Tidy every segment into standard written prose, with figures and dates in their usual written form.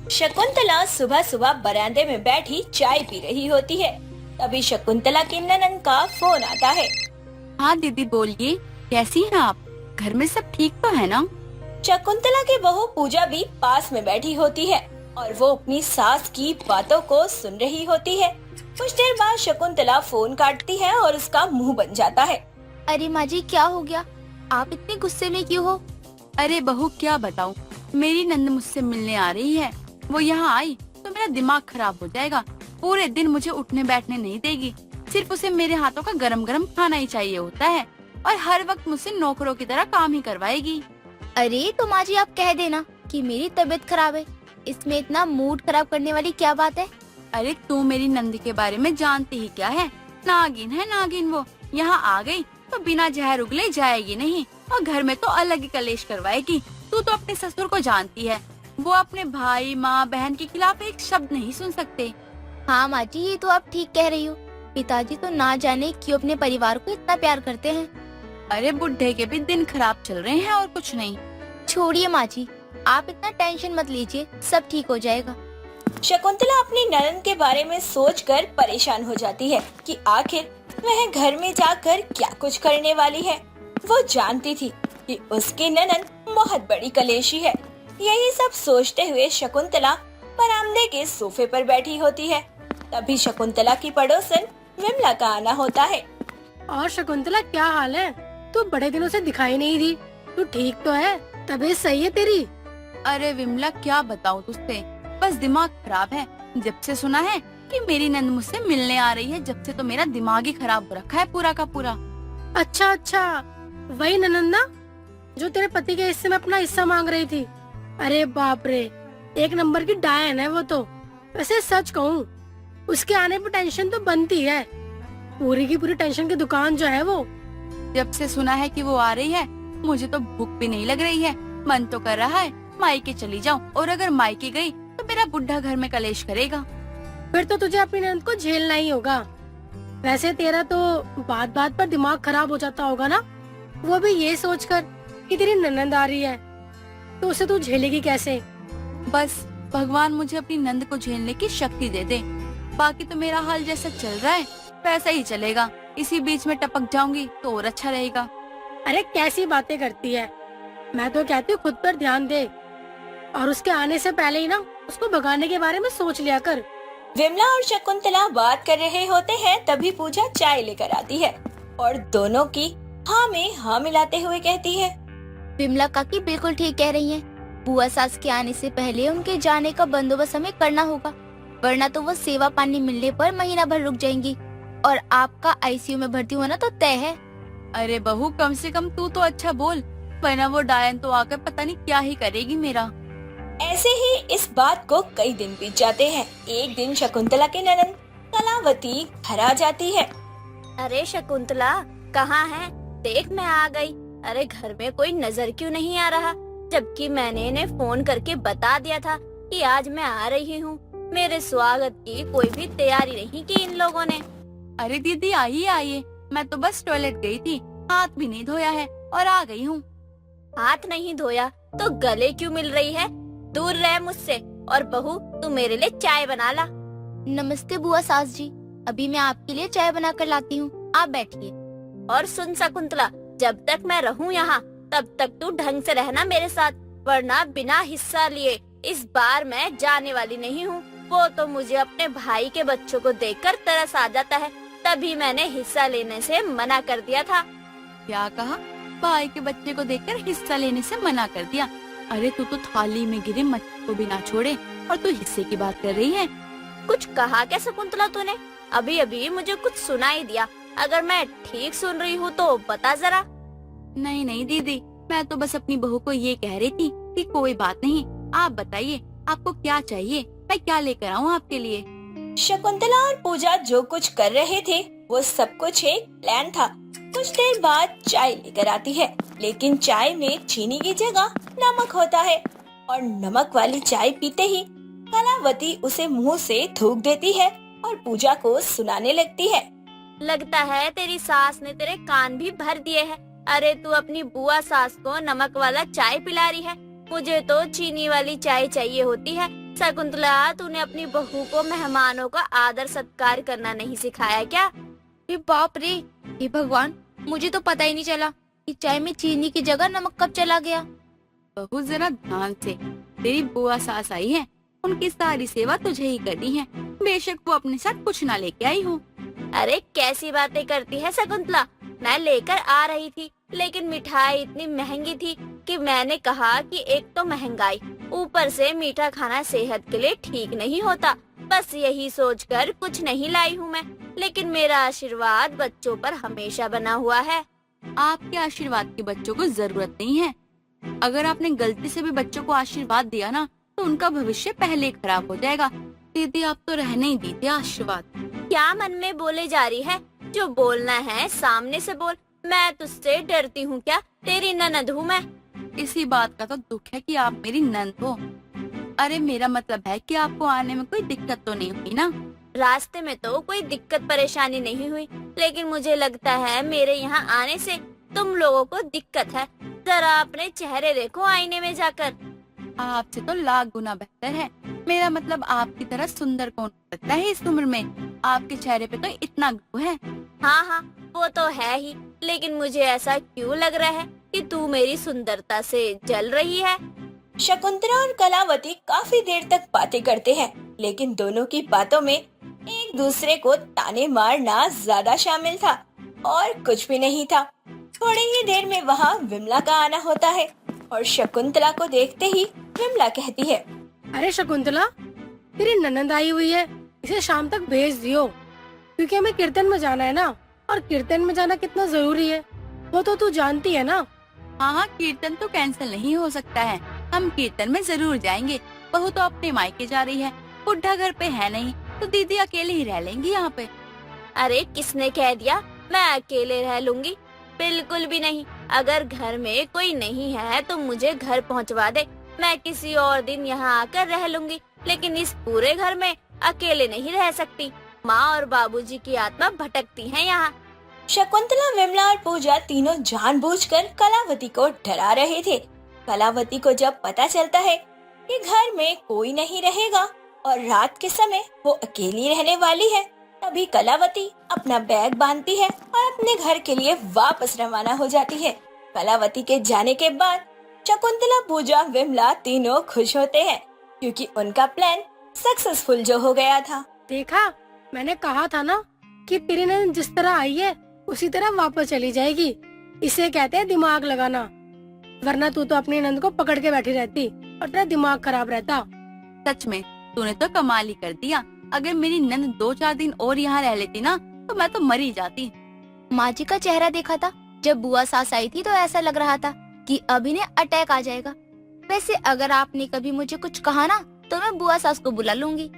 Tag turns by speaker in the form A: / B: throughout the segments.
A: शकुंतला सुबह सुबह बरामदे में बैठी चाय पी रही होती है। तभी शकुंतला की ननद का फोन आता है।
B: हाँ दीदी बोलिए, कैसी हैं आप? घर में सब ठीक तो है ना?
A: शकुंतला की बहू पूजा भी पास में बैठी होती है और वो अपनी सास की बातों को सुन रही होती है। कुछ देर बाद शकुंतला फोन काटती है और उसका मुंह बन जाता है।
C: अरे माँ जी, क्या हो गया? आप इतने गुस्से में क्यों हो?
B: अरे बहू क्या बताऊँ, मेरी नंद मुझसे मिलने आ रही है। वो यहाँ आई तो मेरा दिमाग खराब हो जाएगा। पूरे दिन मुझे उठने बैठने नहीं देगी। सिर्फ उसे मेरे हाथों का गरम गरम खाना ही चाहिए होता है और हर वक्त मुझसे नौकरों की तरह काम ही करवाएगी।
C: अरे तो माँ जी, आप कह देना कि मेरी तबीयत खराब है। इसमें इतना मूड खराब करने वाली क्या बात है?
B: अरे तू मेरी नंद के बारे में जानती ही क्या है? नागिन है नागिन। वो यहाँ आ गई तो बिना जहर उगले जाएगी नहीं और घर में तो अलग ही कलेश करवाएगी। तू तो अपने ससुर को जानती है, वो अपने भाई माँ बहन के खिलाफ एक शब्द नहीं सुन सकते।
C: हाँ माँ जी, ये तो आप ठीक कह रही हो। पिताजी तो ना जाने क्यों अपने परिवार को इतना प्यार करते हैं।
B: अरे बुढ़े के भी दिन खराब चल रहे हैं और कुछ नहीं।
C: छोड़िए माँ जी, आप इतना टेंशन मत लीजिए, सब ठीक हो जाएगा।
A: शकुंतला अपनी ननद के बारे में सोचकर परेशान हो जाती है कि आखिर वह घर में जाकर क्या कुछ करने वाली है। वो जानती थी कि उसकी ननद बहुत बड़ी कलेशी है। यही सब सोचते हुए शकुंतला बरामदे के सोफे पर बैठी होती है। तभी शकुंतला की पड़ोसन विमला का आना होता है।
D: और शकुंतला, क्या हाल है? तू बड़े दिनों से दिखाई नहीं दी। तू ठीक तो है? तबीयत सही है तेरी?
B: अरे विमला क्या बताऊँ तुझसे, बस दिमाग खराब है। जब से सुना है कि मेरी नंद मुझसे मिलने आ रही है, जब से तो मेरा दिमाग ही खराब हो रखा है पूरा का पूरा।
D: अच्छा, वही ननंदा जो तेरे पति के हिस्से में अपना हिस्सा मांग रही थी। अरे बाप रे, एक नंबर की डायन है वो तो। वैसे सच कहूँ, उसके आने पर टेंशन तो बनती है। पूरी की पूरी टेंशन की दुकान जो है वो।
B: जब से सुना है कि वो आ रही है, मुझे तो भूख भी नहीं लग रही है। मन तो कर रहा है मायके चली जाऊं, और अगर मायके गई तो मेरा बुढ़ा घर में कलेश करेगा।
D: फिर तो तुझे अपनी ननद को झेलना ही होगा। वैसे तेरा तो बात बात पर दिमाग खराब हो जाता होगा ना, वो भी ये सोचकर कि तेरी ननद आ रही है, तो उसे तू झेलेगी कैसे?
B: बस भगवान मुझे अपनी नंद को झेलने की शक्ति दे दे। बाकी तो मेरा हाल जैसा चल रहा है वैसा ही चलेगा। इसी बीच में टपक जाऊंगी तो और अच्छा रहेगा।
D: अरे कैसी बातें करती है? मैं तो कहती हूँ खुद पर ध्यान दे और उसके आने से पहले ही ना उसको भगाने के बारे में सोच लिया कर।
A: विमला और शकुंतला बात कर रहे होते हैं, तभी पूजा चाय लेकर आती है और दोनों की हाँ में हाँ मिलाते हुए कहती है।
C: विमला काकी बिल्कुल ठीक कह रही हैं। बुआ सास के आने से पहले उनके जाने का बंदोबस्त हमें करना होगा, वरना तो वो सेवा पानी मिलने पर महीना भर रुक जाएंगी और आपका आईसीयू में भर्ती होना तो तय है।
B: अरे बहू, कम से कम तू तो अच्छा बोल, वरना वो डायन तो आकर पता नहीं क्या ही करेगी मेरा।
A: ऐसे ही इस बात को कई दिन बीत जाते हैं। एक दिन शकुंतला की ननद कलावती घर आ जाती है।
C: अरे शकुंतला, कहाँ है? देख मैं आ गई। अरे घर में कोई नजर क्यों नहीं आ रहा, जबकि मैंने इन्हें फोन करके बता दिया था कि आज मैं आ रही हूँ। मेरे स्वागत की कोई भी तैयारी नहीं की इन लोगों ने।
B: अरे दीदी आइए, मैं तो बस टॉयलेट गई थी, हाथ भी नहीं धोया है और आ गई हूँ।
C: हाथ नहीं धोया तो गले क्यों मिल रही है? दूर रह मुझसे। और बहू, तू मेरे लिए चाय बना ला। नमस्ते बुआ सास जी, अभी मैं आपके लिए चाय बना कर लाती हूँ, आप बैठिए। और सुन शकुंतला, जब तक मैं रहूँ यहाँ तब तक तू ढंग से रहना मेरे साथ, वरना बिना हिस्सा लिए इस बार मैं जाने वाली नहीं हूँ। वो तो मुझे अपने भाई के बच्चों को देखकर तरस आ जाता है, तभी मैंने हिस्सा लेने से मना कर दिया था।
B: क्या कहा? भाई के बच्चे को देखकर हिस्सा लेने से मना कर दिया? अरे तू तो थाली में गिरे मच्छी को भी ना छोड़े और तू हिस्से की बात कर रही है।
C: कुछ कहा क्या शकुंतला तूने? अभी अभी मुझे कुछ सुनाई दिया, अगर मैं ठीक सुन रही हूँ तो बता जरा।
B: नहीं दीदी, मैं तो बस अपनी बहू को ये कह रही थी कि कोई बात नहीं, आप बताइए आपको क्या चाहिए, मैं क्या लेकर आऊँ आपके लिए।
A: शकुंतला और पूजा जो कुछ कर रहे थे वो सब कुछ एक प्लान था। कुछ देर बाद चाय लेकर आती है, लेकिन चाय में चीनी की जगह नमक होता है और नमक वाली चाय पीते ही कलावती उसे मुंह से थूक देती है और पूजा को सुनाने लगती है।
C: लगता है तेरी सास ने तेरे कान भी भर दिए हैं। अरे तू अपनी बुआ सास को नमक वाला चाय पिला रही है, मुझे तो चीनी वाली चाय चाहिए होती है। शकुंतला, तूने अपनी बहू को मेहमानों का आदर सत्कार करना नहीं सिखाया क्या?
B: अरे बाप रे, हे भगवान, मुझे तो पता ही नहीं चला कि चाय में चीनी की जगह नमक कब चला गया। बहू जरा ध्यान से, तेरी बुआ सास आई है, उनकी सारी सेवा तुझे ही करनी है, बेशक वो अपने साथ कुछ ना लेके आई हो।
C: अरे कैसी बातें करती है शकुंतला, मैं लेकर आ रही थी, लेकिन मिठाई इतनी महंगी थी कि मैंने कहा कि एक तो महंगाई, ऊपर से मीठा खाना सेहत के लिए ठीक नहीं होता, बस यही सोचकर कुछ नहीं लाई हूँ मैं। लेकिन मेरा आशीर्वाद बच्चों पर हमेशा बना हुआ है।
B: आपके आशीर्वाद की बच्चों को जरूरत नहीं है। अगर आपने गलती से भी बच्चों को आशीर्वाद दिया ना, तो उनका भविष्य पहले ही खराब हो जाएगा। दीदी, आप तो रहने ही दीजिए आशीर्वाद।
C: क्या मन में बोले जा रही है? जो बोलना है सामने से बोल। मैं तुझसे डरती हूँ क्या? तेरी ननद हूँ मैं।
B: इसी बात का तो दुख है कि आप मेरी नंद हो। अरे मेरा मतलब है कि आपको आने में कोई दिक्कत तो नहीं हुई ना?
C: रास्ते में तो कोई दिक्कत परेशानी नहीं हुई, लेकिन मुझे लगता है मेरे यहाँ आने से तुम लोगों को दिक्कत है। जरा अपने चेहरे देखो आईने में जाकर।
B: आपसे तो लाख गुना बेहतर है। मेरा मतलब आपकी तरह सुंदर कौन हो सकता है इस उम्र में? आपके चेहरे पे तो इतना ग्लो है।
C: हाँ हाँ, वो तो है ही, लेकिन मुझे ऐसा क्यों लग रहा है कि तू मेरी सुंदरता से जल रही है?
A: शकुंतला और कलावती काफी देर तक बातें करते हैं, लेकिन दोनों की बातों में एक दूसरे को ताने मारना ज्यादा शामिल था और कुछ भी नहीं था। थोड़ी ही देर में वहाँ विमला का आना होता है और शकुंतला को देखते ही विमला कहती है,
D: अरे शकुंतला, तेरी ननंद आई हुई है, इसे शाम तक भेज दियो, क्योंकि हमें कीर्तन में जाना है ना, और कीर्तन में जाना कितना जरूरी है वो तो तू जानती है ना।
B: हाँ, कीर्तन तो कैंसिल नहीं हो सकता है, हम कीर्तन में जरूर जाएंगे। बहू तो अपने मायके जा रही है, बुढ़ा घर पे है नहीं, तो दीदी अकेले ही रह लेंगी यहाँ पे।
C: अरे किसने कह दिया मैं अकेले रह लूंगी? बिल्कुल भी नहीं। अगर घर में कोई नहीं है तो मुझे घर पहुँचवा दे, मैं किसी और दिन यहाँ आकर रह लूंगी, लेकिन इस पूरे घर में अकेले नहीं रह सकती। माँ और बाबूजी की आत्मा भटकती है यहाँ।
A: शकुंतला, विमला और पूजा तीनों जानबूझकर कलावती को डरा रहे थे। कलावती को जब पता चलता है कि घर में कोई नहीं रहेगा और रात के समय वो अकेली रहने वाली है, तभी कलावती अपना बैग बांधती है और अपने घर के लिए वापस रवाना हो जाती है। कलावती के जाने के बाद शकुंतला, पूजा, विमला तीनों खुश होते हैं, क्योंकि उनका प्लान सक्सेसफुल जो हो गया था।
D: देखा, मैंने कहा था ना कि तेरी ननद जिस तरह आई है उसी तरह वापस चली जाएगी। इसे कहते हैं दिमाग लगाना, वरना तू तो अपनी ननद को पकड़ के बैठी रहती और तेरा दिमाग खराब रहता।
B: सच में तूने तो कमाल ही कर दिया। अगर मेरी नंद 2-4 दिन और यहाँ रह लेती ना, तो मैं तो मरी जाती।
C: माँ जी का चेहरा देखा था जब बुआ सास आई थी, तो ऐसा लग रहा था कि अभी ने अटैक आ जाएगा। वैसे अगर आपने कभी मुझे कुछ कहा ना, तो मैं बुआ सास को बुला लूंगी।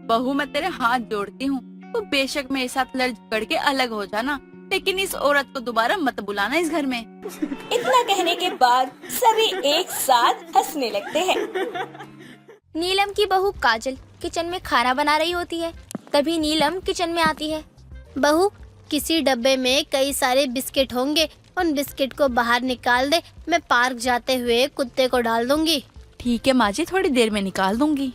B: बहू, मैं तेरे हाथ जोड़ती हूँ, तो बेशक मेरे साथ लड़ झगड़ के अलग हो जाना, लेकिन इस औरत को दोबारा मत बुलाना इस घर में।
A: इतना कहने के बाद सभी एक साथ हंसने लगते हैं।
C: नीलम की बहू काजल किचन में खाना बना रही होती है, तभी नीलम किचन में आती है।
E: बहू, किसी डब्बे में कई सारे बिस्किट होंगे, उन बिस्किट को बाहर निकाल दे, मैं पार्क जाते हुए कुत्ते को डाल दूंगी।
B: ठीक है माँ जी, थोड़ी देर में निकाल दूंगी।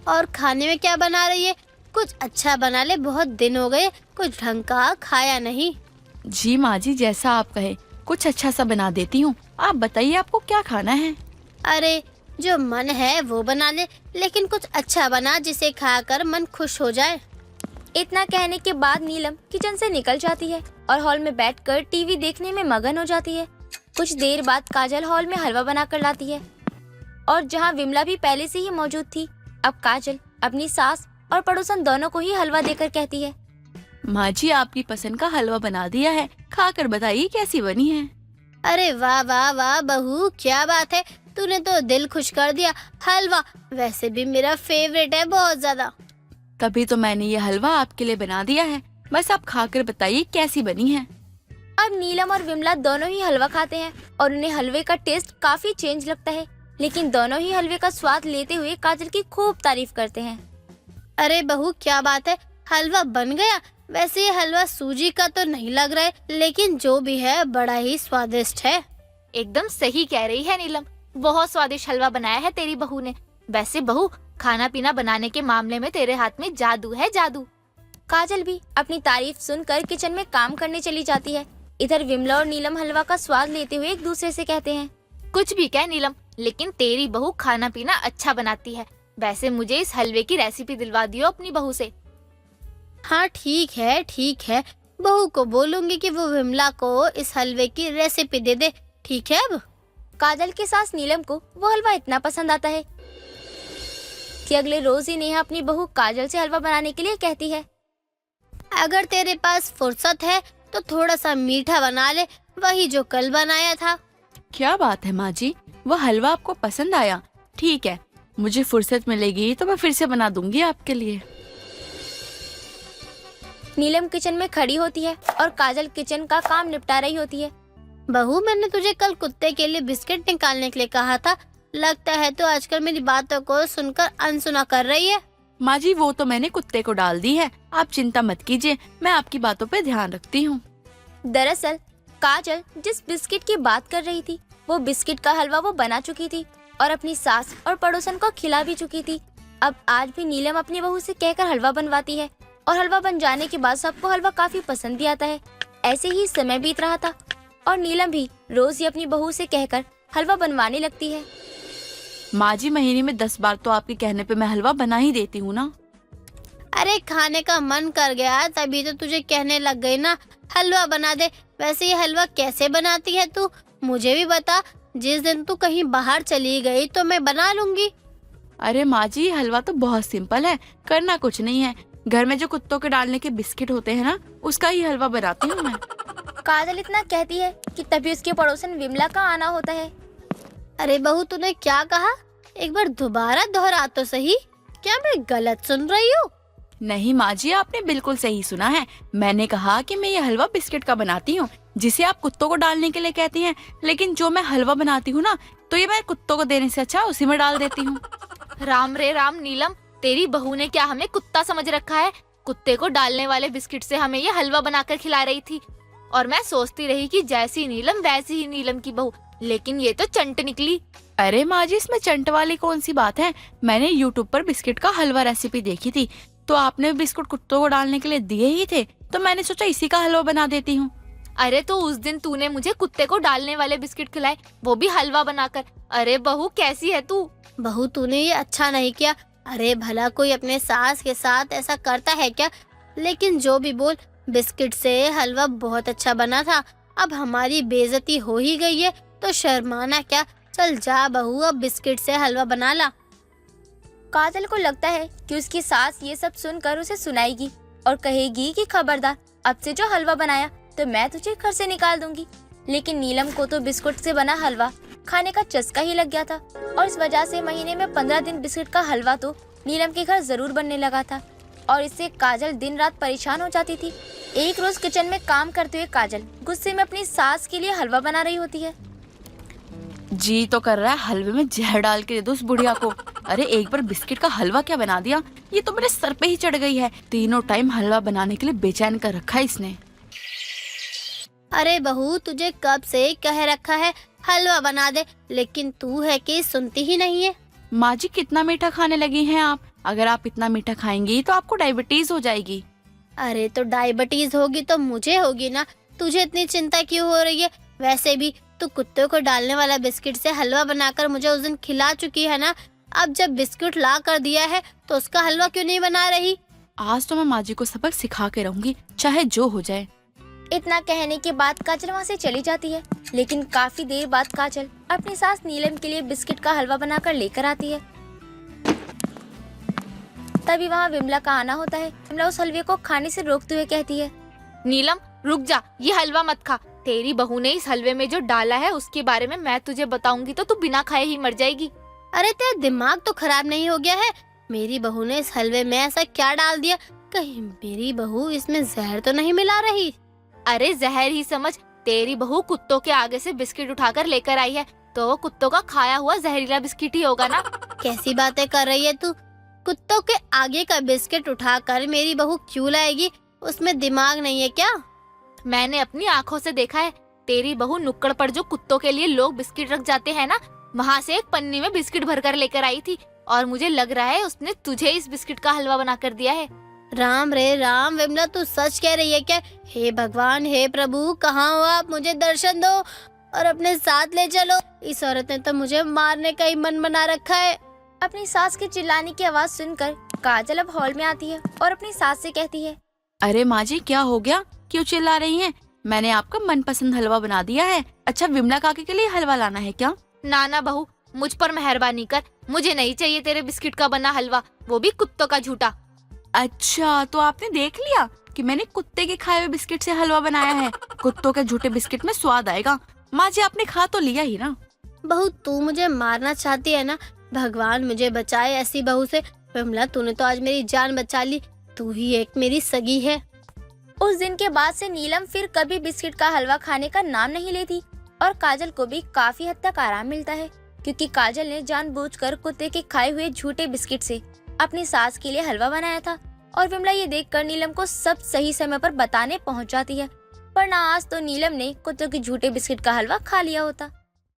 E: और खाने में क्या बना रही है? कुछ अच्छा बना ले, बहुत दिन हो गए कुछ ढंग का खाया नहीं।
B: जी माँ जी, जैसा आप कहे, कुछ अच्छा सा बना देती हूँ। आप बताइए आपको क्या खाना है?
E: अरे जो मन है वो बना ले, लेकिन कुछ अच्छा बना जिसे खाकर मन खुश हो जाए।
C: इतना कहने के बाद नीलम किचन से निकल जाती है और हॉल में बैठकर टीवी देखने में मगन हो जाती है। कुछ देर बाद काजल हॉल में हलवा बनाकर लाती है, और जहाँ विमला भी पहले से ही मौजूद थी, अब काजल अपनी सास और पड़ोसन दोनों को ही हलवा देकर कहती है,
B: माँ जी, आपकी पसंद का हलवा बना दिया है, खाकर बताइए कैसी बनी है।
E: अरे वाह वाह वाह बहू, क्या बात है, तूने तो दिल खुश कर दिया। हलवा वैसे भी मेरा फेवरेट है बहुत ज्यादा।
B: तभी तो मैंने ये हलवा आपके लिए बना दिया है, बस आप खाकर बताइए कैसी बनी है।
C: अब नीलम और विमला दोनों ही हलवा खाते हैं और उन्हें हलवे का टेस्ट काफी चेंज लगता है, लेकिन दोनों ही हलवे का स्वाद लेते हुए काजल की खूब तारीफ करते हैं।
E: अरे बहू, क्या बात है, हलवा बन गया। वैसे ये हलवा सूजी का तो नहीं लग रहा है, लेकिन जो भी है बड़ा ही स्वादिष्ट है।
C: एकदम सही कह रही है नीलम, बहुत स्वादिष्ट हलवा बनाया है तेरी बहू ने। वैसे बहू, खाना पीना बनाने के मामले में तेरे हाथ में जादू है, जादू। काजल भी अपनी तारीफ सुनकर किचन में काम करने चली जाती है। इधर विमला और नीलम हलवा का स्वाद लेते हुए एक दूसरे से कहते हैं, कुछ भी कह नीलम, लेकिन तेरी बहू खाना पीना अच्छा बनाती है। वैसे मुझे इस हलवे की रेसिपी दिलवा दियो अपनी बहू से।
E: हाँ ठीक है, बहू को बोलूंगी कि वो विमला को इस हलवे की रेसिपी दे दे। ठीक है। अब
C: काजल के सास नीलम को वो हलवा इतना पसंद आता है कि अगले रोज ही नेहा अपनी बहू काजल से हलवा बनाने के लिए कहती है,
E: अगर तेरे पास फुर्सत है तो थोड़ा सा मीठा बना ले, वही जो कल बनाया था।
B: क्या बात है माँ जी, वो हलवा आपको पसंद आया? ठीक है, मुझे फुर्सत मिलेगी तो मैं फिर से बना दूंगी आपके लिए।
C: नीलम किचन में खड़ी होती है और काजल किचन का काम निपटा रही होती है।
E: बहू, मैंने तुझे कल कुत्ते के लिए बिस्किट निकालने के लिए कहा था। लगता है तो आजकल मेरी बातों को सुनकर अनसुना कर रही है।
B: माँ जी, वो तो मैंने कुत्ते को डाल दी है, आप चिंता मत कीजिए, मैं आपकी बातों पे ध्यान रखती हूँ।
C: दरअसल काजल जिस बिस्किट की बात कर रही थी, वो बिस्किट का हलवा वो बना चुकी थी और अपनी सास और पड़ोसन को खिला भी चुकी थी। अब आज भी नीलम अपनी बहू से कहकर हलवा बनवाती है और हलवा बन जाने के बाद सबको हलवा काफी पसंद भी आता है। ऐसे ही समय बीत रहा था और नीलम भी रोज ही अपनी बहू से कहकर हलवा बनवाने लगती है।
B: माँ जी, महीने में 10 बार तो आपके कहने पे मैं हलवा बना ही देती हूँ ना।
E: अरे खाने का मन कर गया तभी तो तुझे कहने लग गई ना, हलवा बना दे। वैसे ये हलवा कैसे बनाती है तू, मुझे भी बता। जिस दिन तू कहीं बाहर चली गई तो मैं बना लूंगी।
B: अरे माँ जी, हलवा तो बहुत सिंपल है, करना कुछ नहीं है। घर में जो कुत्तों के डालने के बिस्किट होते हैं ना, उसका ही हलवा बनाती हूँ मैं।
C: काजल इतना कहती है कि तभी उसके पड़ोसन विमला का आना होता है।
E: अरे बहू, तूने क्या कहा? एक बार दोबारा दोहरा तो सही। क्या मैं गलत सुन रही हूँ?
B: नहीं माँ जी, आपने बिल्कुल सही सुना है। मैंने कहा कि मैं ये हलवा बिस्किट का बनाती हूँ, जिसे आप कुत्तों को डालने के लिए कहती हैं। लेकिन जो मैं हलवा बनाती हूँ ना, तो ये मैं कुत्तों को देने से अच्छा उसी में डाल देती हूँ।
C: राम रे राम नीलम, तेरी बहू ने क्या हमें कुत्ता समझ रखा है? कुत्ते को डालने वाले बिस्किट से हमें ये हलवा बनाकर खिला रही थी और मैं सोचती रही कि जैसी नीलम वैसी ही नीलम की बहू, लेकिन ये तो चंट निकली।
B: अरे माँ जी, इसमें चंट वाली कौन सी बात है? मैंने यूट्यूब पर बिस्किट का हलवा रेसिपी देखी थी, तो आपने बिस्कुट कुत्तों को डालने के लिए दिए ही थे, तो मैंने सोचा इसी का हलवा बना देती हूँ।
C: अरे तो उस दिन तूने मुझे कुत्ते को डालने वाले बिस्किट खिलाए, वो भी हलवा बनाकर। अरे बहू, कैसी है तू?
E: बहू, तूने ये अच्छा नहीं किया। अरे भला कोई अपने सास के साथ ऐसा करता है क्या? लेकिन जो भी बोल, बिस्किट से हलवा बहुत अच्छा बना था। अब हमारी बेइज्जती हो ही गई है तो शर्माना क्या। चल जा बहू, अब बिस्किट से हलवा बना ला।
C: काजल को लगता है कि उसकी सास ये सब सुनकर उसे सुनाएगी और कहेगी कि खबरदार, अब से जो हलवा बनाया तो मैं तुझे घर से निकाल दूंगी। लेकिन नीलम को तो बिस्कुट से बना हलवा खाने का चस्का ही लग गया था और इस वजह से महीने में 15 दिन बिस्किट का हलवा तो नीलम के घर जरूर बनने लगा था और इससे काजल दिन रात परेशान हो जाती थी। एक रोज किचन में काम करते हुए काजल गुस्से में अपनी सास के लिए हलवा बना रही होती है।
B: जी तो कर रहा है हलवे में जहर डाल के दे दो उस बुढ़िया को। अरे एक बार बिस्किट का हलवा क्या बना दिया, ये तो मेरे सर पे ही चढ़ गई है। तीनों टाइम हलवा बनाने के लिए बेचैन कर रखा है इसने।
E: अरे बहू, तुझे कब से कह रखा है हलवा बना दे, लेकिन तू है कि सुनती ही नहीं है।
B: माँ जी, कितना मीठा खाने लगी हैं आप? अगर आप इतना मीठा खाएंगी तो आपको डायबिटीज हो जाएगी।
E: अरे तो डायबिटीज होगी तो मुझे होगी ना, तुझे इतनी चिंता क्यों हो रही है? वैसे भी तू कुत्ते को डालने वाला बिस्किट से हलवा बनाकर मुझे उस दिन खिला चुकी है ना। अब जब बिस्कुट ला कर दिया है तो उसका हलवा क्यों नहीं बना रही?
B: आज तो मैं माँ जी को सबक सिखा के रहूंगी, चाहे जो हो जाए।
C: इतना कहने के बाद काजल वहाँ से चली जाती है। लेकिन काफी देर बाद काजल अपनी सास नीलम के लिए बिस्किट का हलवा बनाकर लेकर आती है। तभी वहाँ विमला का आना होता है। विमला उस हलवे को खाने से रोकते हुए कहती है, नीलम रुक जा, ये हलवा मत खा। तेरी बहू ने इस हलवे में जो डाला है उसके बारे में मैं तुझे बताऊंगी तो तू बिना खाए ही मर जाएगी।
E: अरे तेरा दिमाग तो खराब नहीं हो गया है? मेरी बहू ने इस हलवे में ऐसा क्या डाल दिया? कहीं मेरी बहू इसमें जहर तो नहीं मिला रही?
C: अरे जहर ही समझ, तेरी बहू कुत्तों के आगे से बिस्किट उठाकर लेकर आई है तो वो कुत्तों का खाया हुआ जहरीला बिस्किट ही होगा ना।
E: कैसी बातें कर रही है तू? कुत्तों के आगे का बिस्किट उठाकर मेरी बहू क्यों लाएगी? उसमें दिमाग नहीं है क्या?
C: मैंने अपनी आंखों से देखा है। तेरी बहू नुक्कड़ पर जो कुत्तों के लिए लोग बिस्किट रख जाते हैं ना, वहाँ से एक पन्नी में बिस्किट भरकर लेकर आई थी और मुझे लग रहा है उसने तुझे इस बिस्किट का हलवा बना कर दिया है।
E: राम रे राम, विमला तू सच कह रही है क्या? हे भगवान, हे प्रभु, कहाँ हो आप? मुझे दर्शन दो और अपने साथ ले चलो। इस औरत ने तो मुझे मारने का ही मन बना रखा है।
C: अपनी सास के चिल्लाने की आवाज सुनकर काजल अब हॉल में आती है और अपनी सास से कहती है,
B: अरे माँ जी, क्या हो गया? क्यों चिल्ला रही हैं? मैंने आपका मनपसंद हलवा बना दिया है। अच्छा, विमला काकी के लिए हलवा लाना है क्या?
C: नाना बहू, मुझ पर मेहरबानी कर, मुझे नहीं चाहिए तेरे बिस्किट का बना हलवा, वो भी कुत्तों का झूठा।
B: अच्छा, तो आपने देख लिया कि मैंने कुत्ते के खाए हुए बिस्किट से हलवा बनाया है। कुत्तों के झूठे बिस्किट में स्वाद आएगा। माँ जी, आपने खा तो लिया ही ना।
E: बहू, तू मुझे मारना चाहती है ना? भगवान मुझे बचाए ऐसी बहू से। विमला, तूने तो आज मेरी जान बचा ली। तू ही एक मेरी सगी है।
C: उस दिन के बाद से नीलम फिर कभी बिस्किट का हलवा खाने का नाम नहीं लेती और काजल को भी काफी हद तक आराम मिलता है, क्योंकि काजल ने जानबूझकर कुत्ते के खाए हुए झूठे बिस्किट से अपनी सास के लिए हलवा बनाया था। और विमला ये देखकर नीलम को सब सही समय पर बताने पहुंच जाती है, वरना आज तो नीलम ने कुत्तों के झूठे बिस्किट का हलवा खा लिया होता।